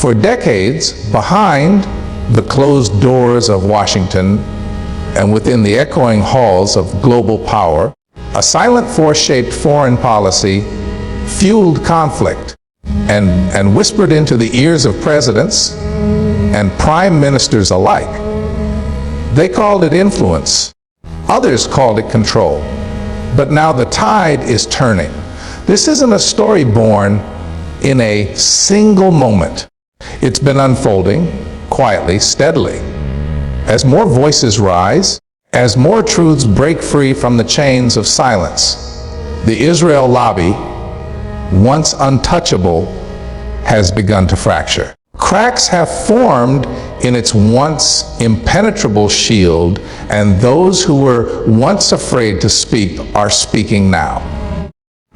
For decades, behind the closed doors of Washington and within the echoing halls of global power, a silent force-shaped foreign policy fueled conflict and whispered into the ears of presidents and prime ministers alike. They called it influence. Others called it control. But now the tide is turning. This isn't a story born in a single moment. It's been unfolding quietly, steadily. As more voices rise, as more truths break free from the chains of silence, the Israel lobby, once untouchable, has begun to fracture. Cracks have formed in its once impenetrable shield, and those who were once afraid to speak are speaking now.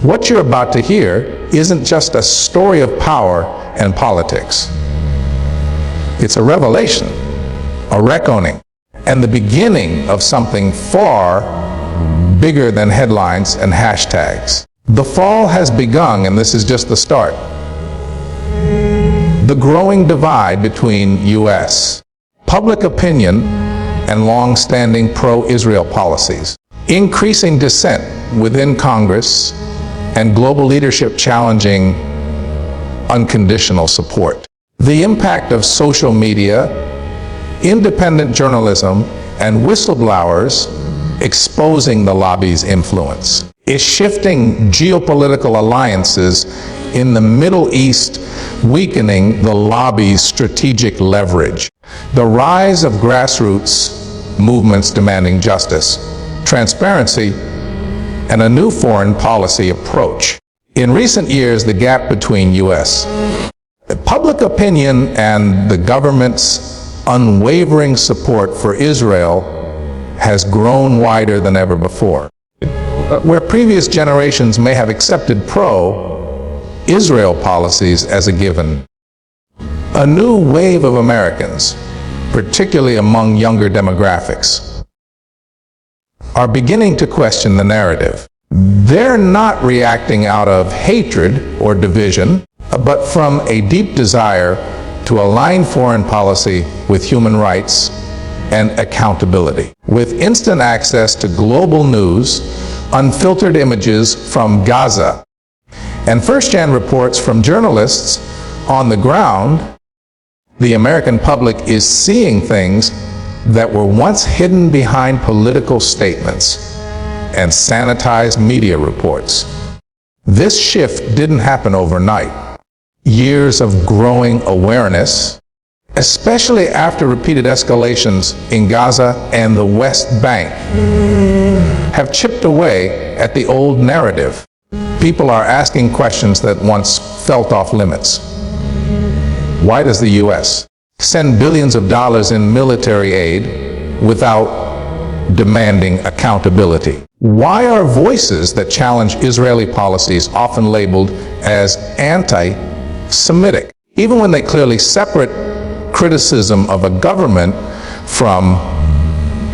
What you're about to hear isn't just a story of power and politics. It's a revelation, a reckoning, and the beginning of something far bigger than headlines and hashtags. The fall has begun, and this is just the start. The growing divide between U.S. public opinion and long-standing pro-Israel policies, increasing dissent within Congress, and global leadership challenging unconditional support. The impact of social media, independent journalism, and whistleblowers exposing the lobby's influence is shifting geopolitical alliances in the Middle East, weakening the lobby's strategic leverage. The rise of grassroots movements demanding justice, transparency, and a new foreign policy approach. In recent years, the gap between U.S. public opinion and the government's unwavering support for Israel has grown wider than ever before. Where previous generations may have accepted pro-Israel policies as a given, a new wave of Americans, particularly among younger demographics, are beginning to question the narrative. They're not reacting out of hatred or division, but from a deep desire to align foreign policy with human rights and accountability. With instant access to global news, unfiltered images from Gaza, and first-hand reports from journalists on the ground, the American public is seeing things that were once hidden behind political statements and sanitized media reports. This shift didn't happen overnight. Years of growing awareness, especially after repeated escalations in Gaza and the West Bank, have chipped away at the old narrative. People are asking questions that once felt off limits. Why does the U.S. send billions of dollars in military aid without demanding accountability? Why are voices that challenge Israeli policies often labeled as anti-Semitic, even when they clearly separate criticism of a government from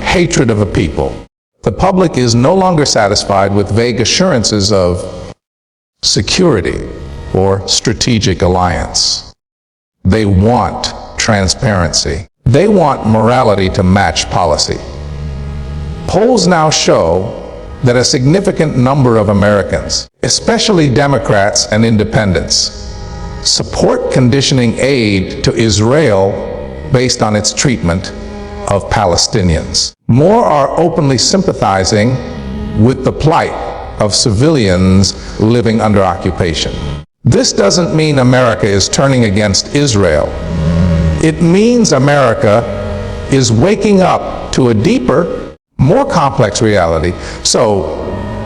hatred of a people? The public is no longer satisfied with vague assurances of security or strategic alliance. They want transparency. They want morality to match policy. Polls now show that a significant number of Americans, especially Democrats and independents, support conditioning aid to Israel based on its treatment of Palestinians. More are openly sympathizing with the plight of civilians living under occupation. This doesn't mean America is turning against Israel. It means America is waking up to a deeper, more complex reality.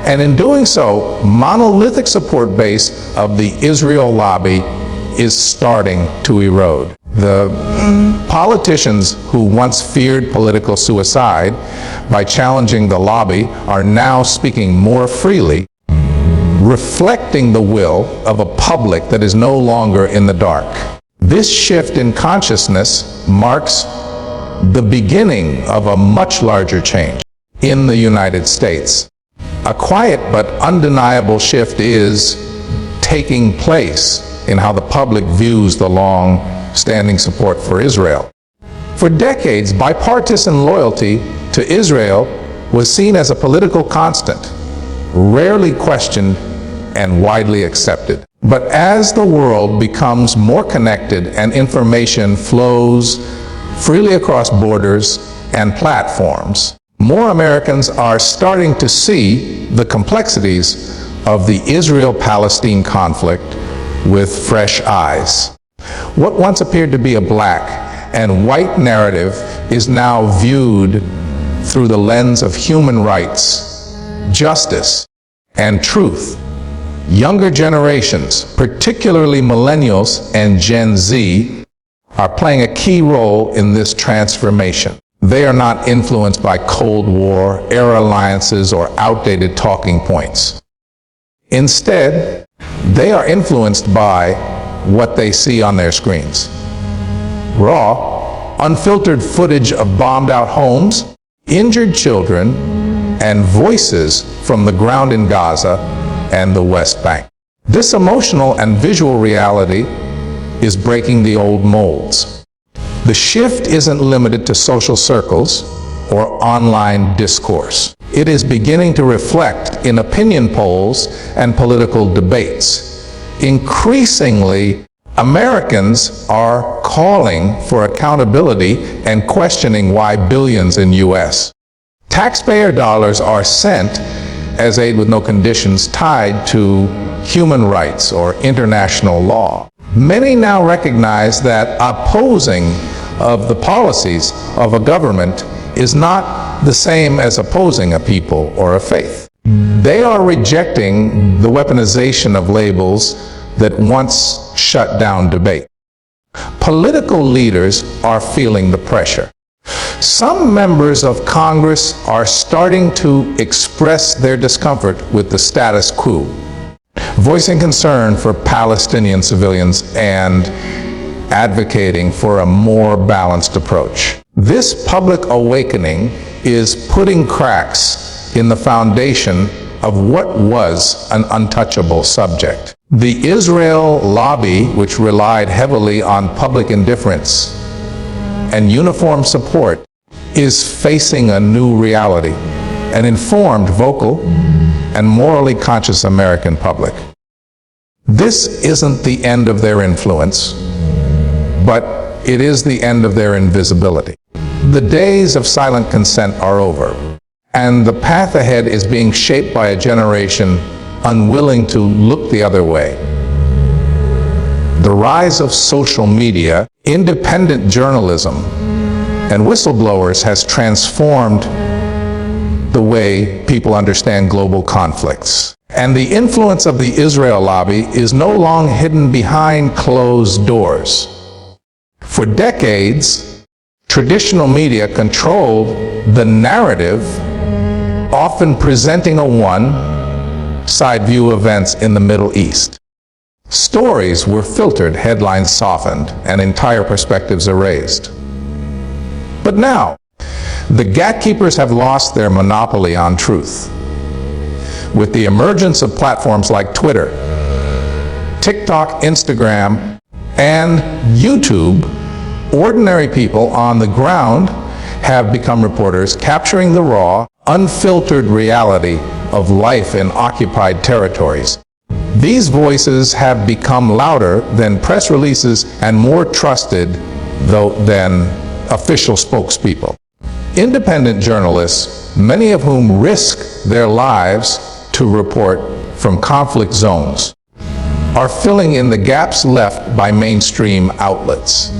And in doing so, monolithic support base of the Israel lobby is starting to erode. The politicians who once feared political suicide by challenging the lobby are now speaking more freely, reflecting the will of a public that is no longer in the dark. This shift in consciousness marks the beginning of a much larger change in the United States. A quiet but undeniable shift is taking place in how the public views the long long-standing support for Israel. For decades, bipartisan loyalty to Israel was seen as a political constant, rarely questioned and widely accepted. But as the world becomes more connected and information flows freely across borders and platforms, more Americans are starting to see the complexities of the Israel-Palestine conflict with fresh eyes. What once appeared to be a black and white narrative is now viewed through the lens of human rights, justice, and truth. Younger generations, particularly millennials and Gen Z, are playing a key role in this transformation. They are not influenced by Cold War-era alliances or outdated talking points. Instead, they are influenced by what they see on their screens. Raw, unfiltered footage of bombed-out homes, injured children, and voices from the ground in Gaza and the West Bank. This emotional and visual reality is breaking the old molds. The shift isn't limited to social circles or online discourse. It is beginning to reflect in opinion polls and political debates. Increasingly, Americans are calling for accountability and questioning why billions in U.S. taxpayer dollars are sent as aid with no conditions tied to human rights or international law. Many now recognize that opposing of the policies of a government is not the same as opposing a people or a faith. They are rejecting the weaponization of labels that once shut down debate. Political leaders are feeling the pressure. Some members of Congress are starting to express their discomfort with the status quo, voicing concern for Palestinian civilians and advocating for a more balanced approach. This public awakening is putting cracks in the foundation of what was an untouchable subject. The Israel lobby, which relied heavily on public indifference and uniform support, is facing a new reality, an informed, vocal, and morally conscious American public. This isn't the end of their influence, but it is the end of their invisibility. The days of silent consent are over, and the path ahead is being shaped by a generation unwilling to look the other way. The rise of social media, independent journalism, and whistleblowers has transformed the way people understand global conflicts. And the influence of the Israel lobby is no longer hidden behind closed doors. For decades, traditional media controlled the narrative, often presenting a one-side view of events in the Middle East. Stories were filtered, headlines softened, and entire perspectives erased. But now, the gatekeepers have lost their monopoly on truth. With the emergence of platforms like Twitter, TikTok, Instagram, and YouTube, ordinary people on the ground have become reporters, capturing the raw, unfiltered reality of life in occupied territories. These voices have become louder than press releases and more trusted than official spokespeople. Independent journalists, many of whom risk their lives to report from conflict zones, are filling in the gaps left by mainstream outlets.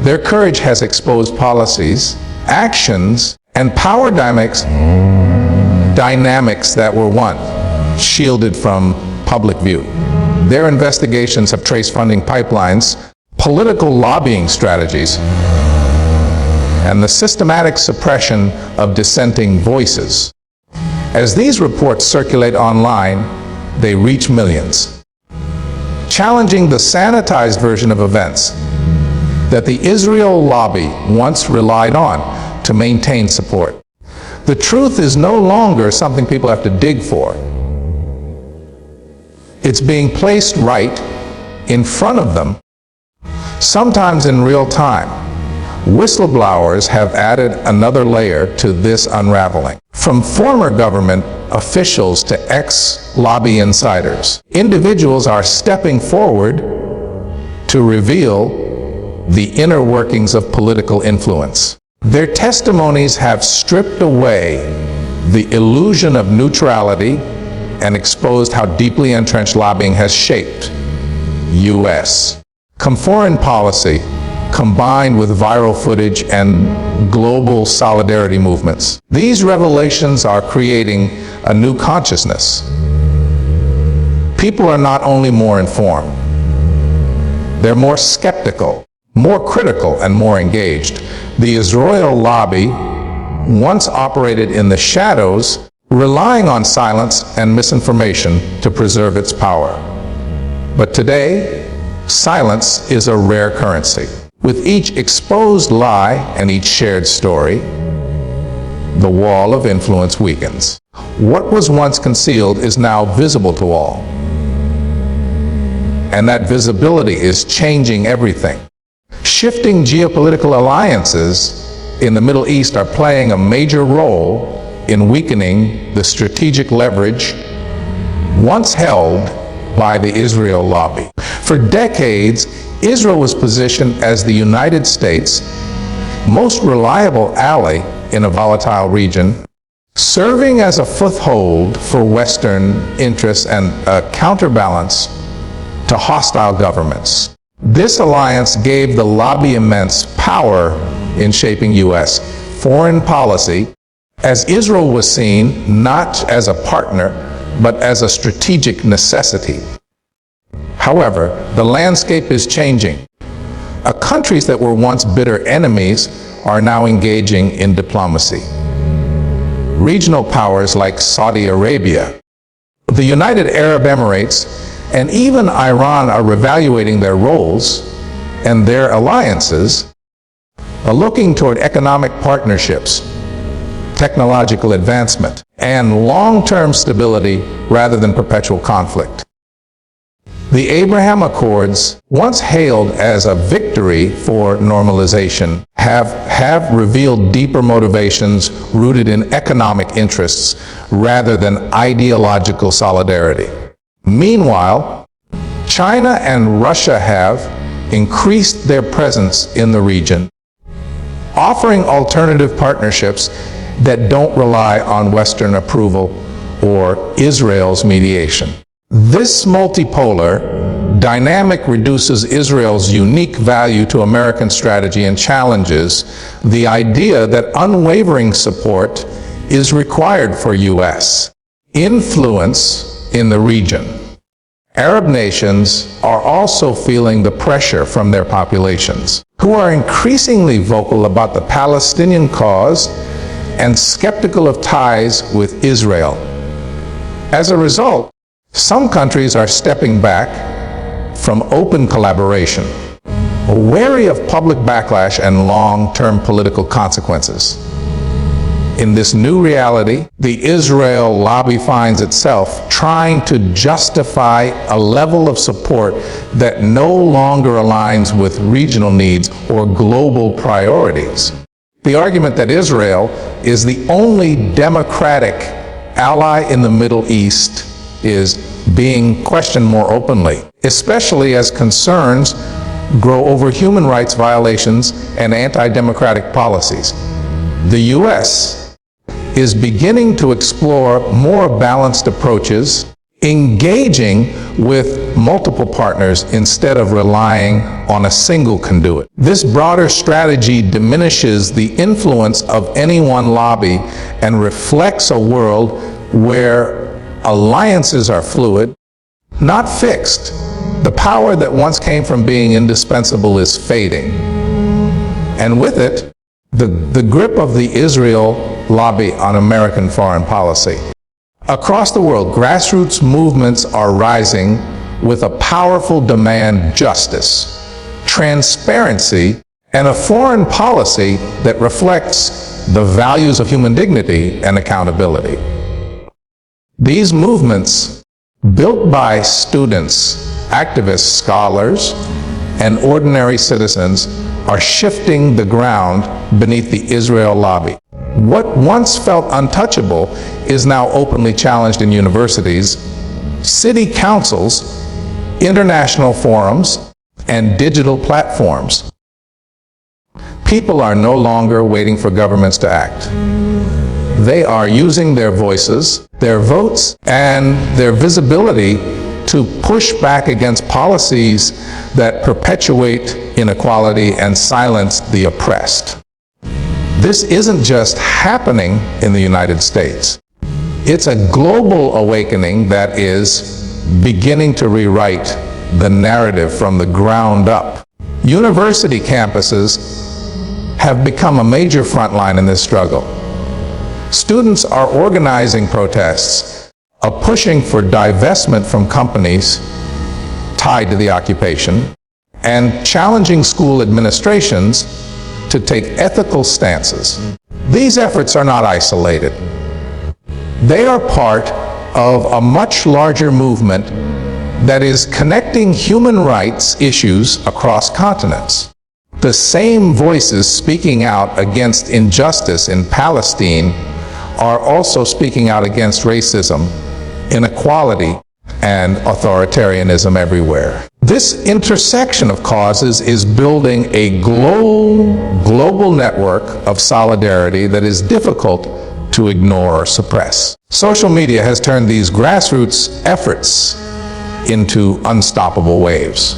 Their courage has exposed policies, actions, and power dynamics that were once shielded from public view. Their investigations have traced funding pipelines, political lobbying strategies, and the systematic suppression of dissenting voices. As these reports circulate online, they reach millions, challenging the sanitized version of events that the Israel lobby once relied on to maintain support. The truth is no longer something people have to dig for. It's being placed right in front of them sometimes in real time. Whistleblowers have added another layer to this unraveling. From former government officials to ex-lobby insiders, individuals are stepping forward to reveal the inner workings of political influence. Their testimonies have stripped away the illusion of neutrality and exposed how deeply entrenched lobbying has shaped U.S. foreign policy, combined with viral footage and global solidarity movements. These revelations are creating a new consciousness. People are not only more informed, they're more skeptical, more critical, and more engaged. The Israel lobby once operated in the shadows, relying on silence and misinformation to preserve its power. But today, silence is a rare currency. With each exposed lie and each shared story, the wall of influence weakens. What was once concealed is now visible to all. And that visibility is changing everything. Shifting geopolitical alliances in the Middle East are playing a major role in weakening the strategic leverage once held by the Israel lobby. For decades, Israel was positioned as the United States' most reliable ally in a volatile region, serving as a foothold for Western interests and a counterbalance to hostile governments. This alliance gave the lobby immense power in shaping U.S. foreign policy, as Israel was seen not as a partner, but as a strategic necessity. However, the landscape is changing. Countries that were once bitter enemies are now engaging in diplomacy. Regional powers like Saudi Arabia, the United Arab Emirates, and even Iran are reevaluating their roles and their alliances, looking toward economic partnerships, technological advancement, and long-term stability rather than perpetual conflict. The Abraham Accords, once hailed as a victory for normalization, have revealed deeper motivations rooted in economic interests rather than ideological solidarity. Meanwhile, China and Russia have increased their presence in the region, offering alternative partnerships that don't rely on Western approval or Israel's mediation. This multipolar dynamic reduces Israel's unique value to American strategy and challenges the idea that unwavering support is required for U.S. influence in the region. Arab nations are also feeling the pressure from their populations, who are increasingly vocal about the Palestinian cause and skeptical of ties with Israel. As a result, some countries are stepping back from open collaboration, wary of public backlash and long-term political consequences. In this new reality, the Israel lobby finds itself trying to justify a level of support that no longer aligns with regional needs or global priorities. The argument that Israel is the only democratic ally in the Middle East is being questioned more openly, especially as concerns grow over human rights violations and anti-democratic policies. The U.S. is beginning to explore more balanced approaches, engaging with multiple partners instead of relying on a single conduit. This broader strategy diminishes the influence of any one lobby and reflects a world where alliances are fluid, not fixed. The power that once came from being indispensable is fading. And with it, the grip of the Israel lobby on American foreign policy. Across the world, grassroots movements are rising with a powerful demand justice, transparency, and a foreign policy that reflects the values of human dignity and accountability. These movements, built by students, activists, scholars, and ordinary citizens are shifting the ground beneath the Israel lobby. What once felt untouchable is now openly challenged in universities, city councils, international forums, and digital platforms. People are no longer waiting for governments to act. They are using their voices, their votes, and their visibility to push back against policies that perpetuate inequality and silence the oppressed. This isn't just happening in the United States. It's a global awakening that is beginning to rewrite the narrative from the ground up. University campuses have become a major front line in this struggle. Students are organizing protests, are pushing for divestment from companies tied to the occupation, and challenging school administrations to take ethical stances. These efforts are not isolated. They are part of a much larger movement that is connecting human rights issues across continents. The same voices speaking out against injustice in Palestine are also speaking out against racism, inequality, and authoritarianism everywhere. This intersection of causes is building a global network of solidarity that is difficult to ignore or suppress. Social media has turned these grassroots efforts into unstoppable waves.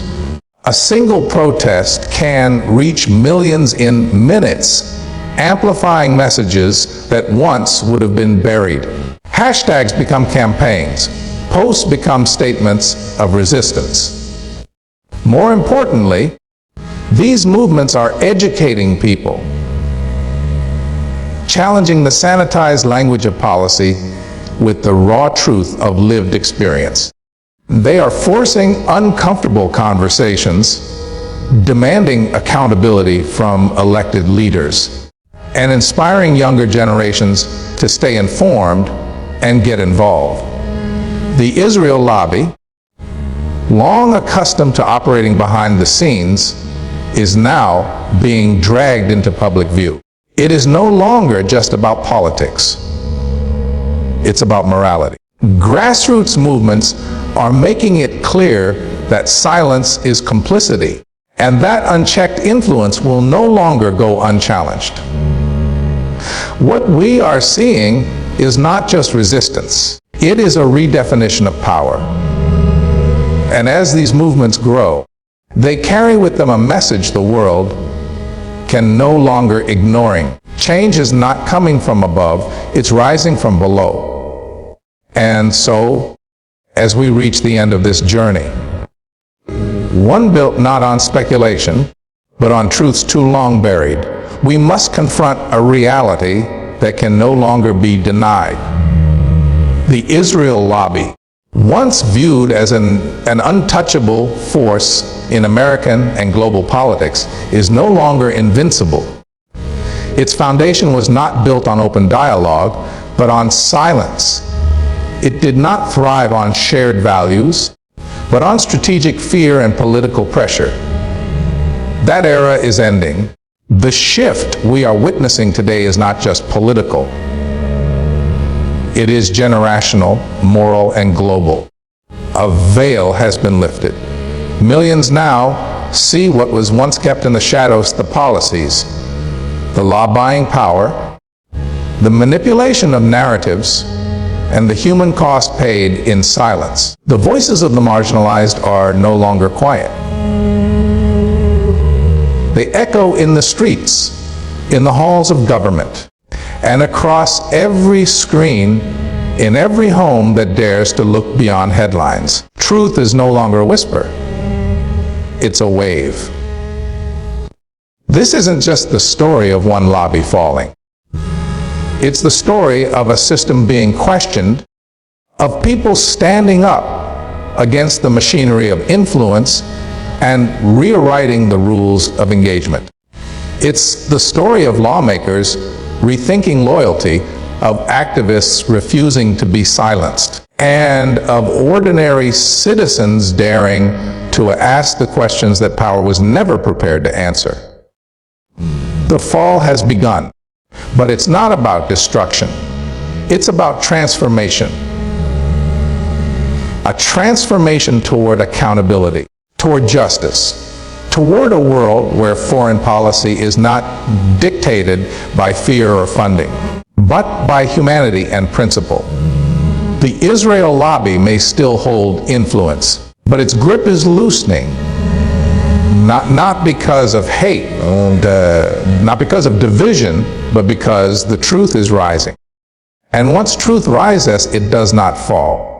A single protest can reach millions in minutes, amplifying messages that once would have been buried. Hashtags become campaigns. Posts become statements of resistance. More importantly, these movements are educating people, challenging the sanitized language of policy with the raw truth of lived experience. They are forcing uncomfortable conversations, demanding accountability from elected leaders, and inspiring younger generations to stay informed and get involved. The Israel lobby, long accustomed to operating behind the scenes, is now being dragged into public view. It is no longer just about politics. It's about morality. Grassroots movements are making it clear that silence is complicity, and that unchecked influence will no longer go unchallenged. What we are seeing is not just resistance. It is a redefinition of power. And as these movements grow, they carry with them a message the world can no longer ignore. Change is not coming from above, it's rising from below. And so, as we reach the end of this journey, one built not on speculation, but on truths too long buried, we must confront a reality that can no longer be denied. The Israel lobby, once viewed as an untouchable force in American and global politics, is no longer invincible. Its foundation was not built on open dialogue, but on silence. It did not thrive on shared values, but on strategic fear and political pressure. That era is ending. The shift we are witnessing today is not just political. It is generational, moral, and global. A veil has been lifted. Millions now see what was once kept in the shadows: the policies, the law-buying power, the manipulation of narratives, and the human cost paid in silence. The voices of the marginalized are no longer quiet. They echo in the streets, in the halls of government, and across every screen, in every home that dares to look beyond headlines. Truth is no longer a whisper. It's a wave. This isn't just the story of one lobby falling. It's the story of a system being questioned, of people standing up against the machinery of influence and rewriting the rules of engagement. It's the story of lawmakers rethinking loyalty, of activists refusing to be silenced, and of ordinary citizens daring to ask the questions that power was never prepared to answer. The fall has begun, but it's not about destruction. It's about transformation. A transformation toward accountability, toward justice, toward a world where foreign policy is not dictated by fear or funding, but by humanity and principle. The Israel lobby may still hold influence, but its grip is loosening. Not because of hate, and not because of division, but because the truth is rising. And once truth rises, it does not fall.